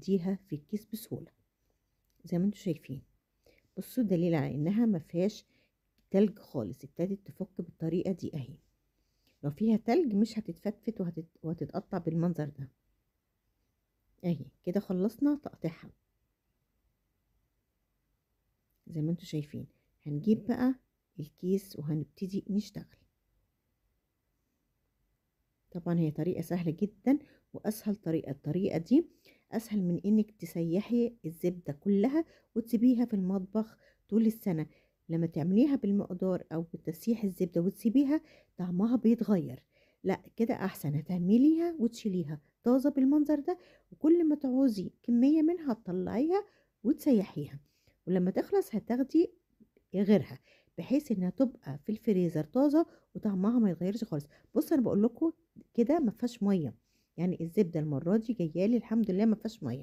تفرديها في الكيس بسهولة زي ما انتوا شايفين. بصوا دليل على انها ما فيهاش تلج خالص، ابتدت تفك بالطريقة دي اهي. لو فيها تلج مش هتتفتفت وهتتقطع بالمنظر ده اهي. كده خلصنا تقطيعها زي ما انتوا شايفين. هنجيب بقى الكيس وهنبتدي نشتغل. طبعا هي طريقة سهلة جدا واسهل طريقة. الطريقة دي اسهل من انك تسيحي الزبدة كلها وتسيبيها في المطبخ طول السنة. لما تعمليها بالمقدار او بتسيح الزبدة وتسيبيها طعمها بيتغير. لا كده احسن، هتعمليها وتشيليها طازة بالمنظر ده، وكل ما تعوزي كمية منها تطلعيها وتسيحيها، ولما تخلص هتاخدي غيرها بحيث انها تبقى في الفريزر طازه وطعمها ما يتغيرش خالص. بص انا بقول لكم كده ما فيهاش ميه، يعني الزبده المره دي جايه لي الحمد لله ما فيهاش ميه.